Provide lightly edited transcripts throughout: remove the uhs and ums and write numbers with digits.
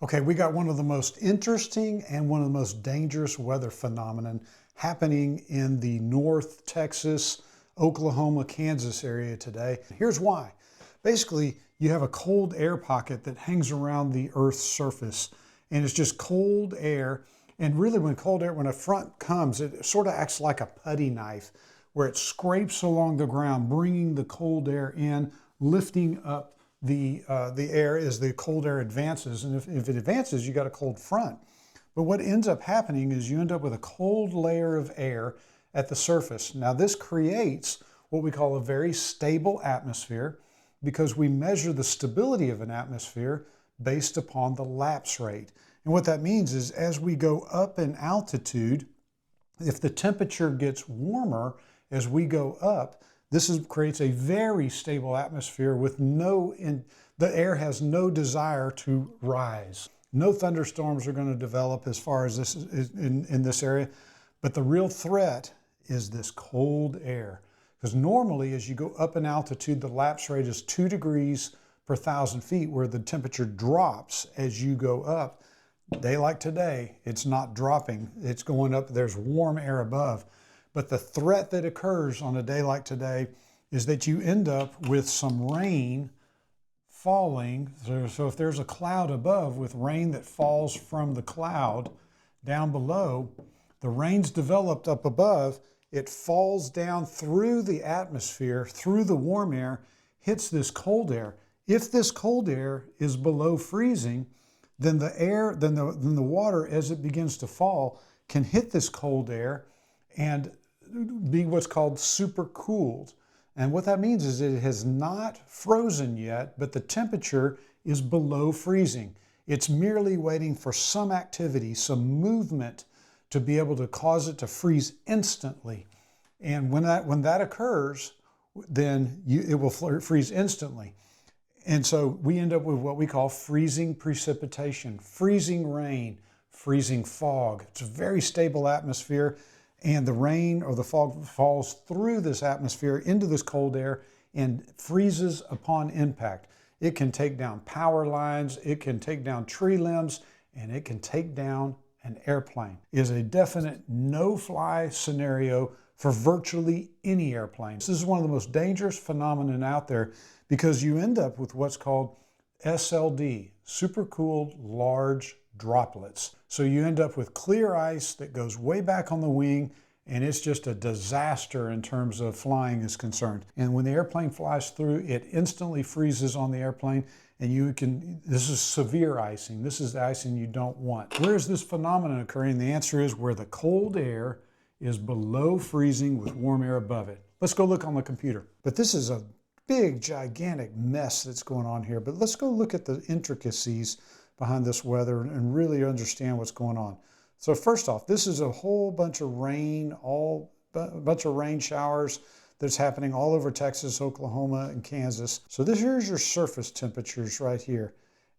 Okay, we got one of the most interesting and one of the most dangerous weather phenomenon happening in the North Texas, Oklahoma, Kansas area today. Here's why. Basically, you have a cold air pocket that hangs around the Earth's surface, and it's just cold air. And really, when a front comes, it sort of acts like a putty knife, where it scrapes along the ground, bringing the cold air in, lifting up the air as the cold air advances. And if it advances, you got a cold front. But what ends up happening is you end up with a cold layer of air at the surface. Now this creates what we call a very stable atmosphere, because we measure the stability of an atmosphere based upon the lapse rate. And what that means is, as we go up in altitude, if the temperature gets warmer as we go up, creates a very stable atmosphere with the air has no desire to rise. No thunderstorms are going to develop as far as this is in this area, but the real threat is this cold air. Because normally, as you go up in altitude, the lapse rate is 2 degrees per 1,000 feet, where the temperature drops as you go up. A day like today, it's not dropping, it's going up, there's warm air above. But the threat that occurs on a day like today is that you end up with some rain falling. So if there's a cloud above with rain that falls from the cloud down below, the rain's developed up above, it falls down through the atmosphere, through the warm air, hits this cold air. If this cold air is below freezing, then the water, as it begins to fall, can hit this cold air and be what's called supercooled. And what that means is it has not frozen yet, but the temperature is below freezing. It's merely waiting for some activity, some movement, to be able to cause it to freeze instantly. And when that occurs, then it will freeze instantly. And so we end up with what we call freezing precipitation, freezing rain, freezing fog. It's a very stable atmosphere, and the rain or the fog falls through this atmosphere into this cold air and freezes upon impact. It can take down power lines, it can take down tree limbs, and it can take down an airplane. It is a definite no-fly scenario for virtually any airplane. This is one of the most dangerous phenomena out there, because you end up with what's called SLD, supercooled large droplets. So you end up with clear ice that goes way back on the wing, and it's just a disaster in terms of flying is concerned. And when the airplane flies through, it instantly freezes on the airplane, and this is severe icing. This is the icing you don't want. Where is this phenomenon occurring? The answer is where the cold air is below freezing with warm air above it. Let's go look on the computer. But this is a big, gigantic mess that's going on here. But let's go look at the intricacies behind this weather and really understand what's going on. So first off, this is a whole bunch of rain, a bunch of rain showers that's happening all over Texas, Oklahoma, and Kansas. So here's your surface temperatures right here.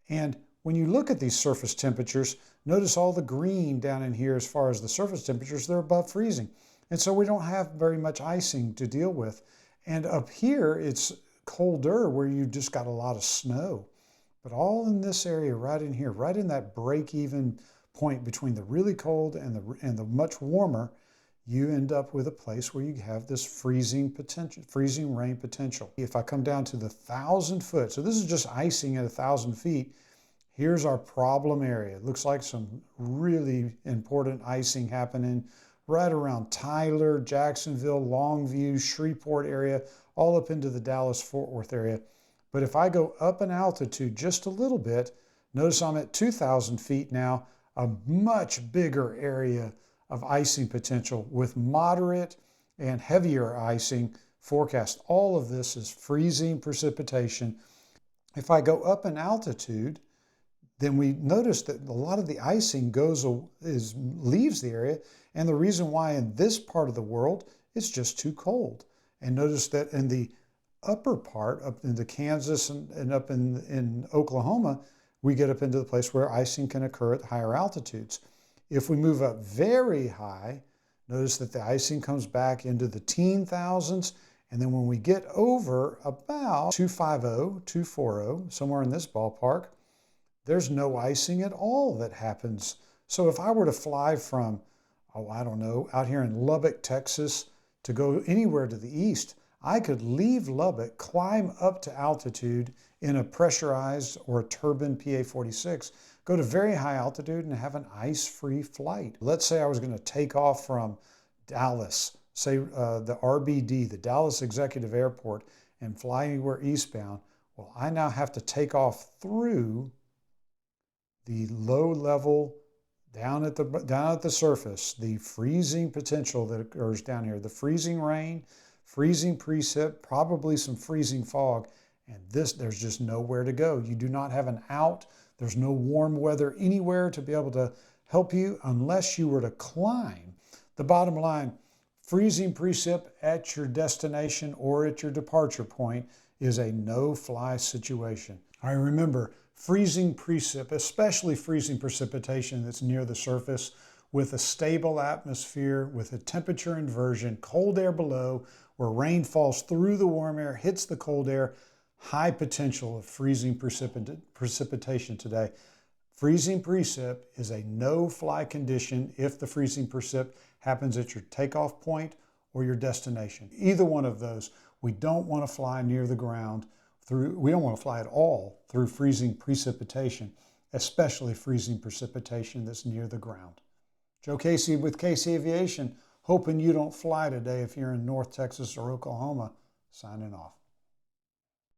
And when you look at these surface temperatures, notice all the green down in here as far as the surface temperatures, they're above freezing. And so we don't have very much icing to deal with. And up here, it's colder where you just got a lot of snow. But all in this area right in here, right in that break-even point between the really cold and the much warmer, you end up with a place where you have this freezing rain potential. If I come down to the 1,000 foot, so this is just icing at 1,000 feet, here's our problem area. It looks like some really important icing happening right around Tyler, Jacksonville, Longview, Shreveport area, all up into the Dallas-Fort Worth area. But if I go up in altitude just a little bit, notice I'm at 2,000 feet now, a much bigger area of icing potential with moderate and heavier icing forecast. All of this is freezing precipitation. If I go up in altitude, then we notice that a lot of the icing leaves the area, and the reason why in this part of the world it's just too cold. And notice that in the upper part, up into Kansas and up in Oklahoma, we get up into the place where icing can occur at higher altitudes. If we move up very high, notice that the icing comes back into the teen thousands, and then when we get over about 250, 240, somewhere in this ballpark, there's no icing at all that happens. So if I were to fly from, oh, I don't know, out here in Lubbock, Texas, to go anywhere to the east, I could leave Lubbock, climb up to altitude in a pressurized or a turbine PA-46, go to very high altitude and have an ice-free flight. Let's say I was going to take off from Dallas, say the RBD, the Dallas Executive Airport, and fly anywhere eastbound. Well, I now have to take off through the low level, down at the surface, the freezing potential that occurs down here, the freezing rain, freezing precip, probably some freezing fog, and there's just nowhere to go. You do not have an out. There's no warm weather anywhere to be able to help you unless you were to climb. The bottom line, freezing precip at your destination or at your departure point is a no-fly situation. I remember freezing precip, especially freezing precipitation that's near the surface, with a stable atmosphere, with a temperature inversion, cold air below, where rain falls through the warm air, hits the cold air, high potential of freezing precipitation today. Freezing precip is a no-fly condition if the freezing precip happens at your takeoff point or your destination. Either one of those, we don't want to fly near the ground. We don't want to fly at all through freezing precipitation, especially freezing precipitation that's near the ground. Joe Casey with Casey Aviation, hoping you don't fly today if you're in North Texas or Oklahoma, signing off.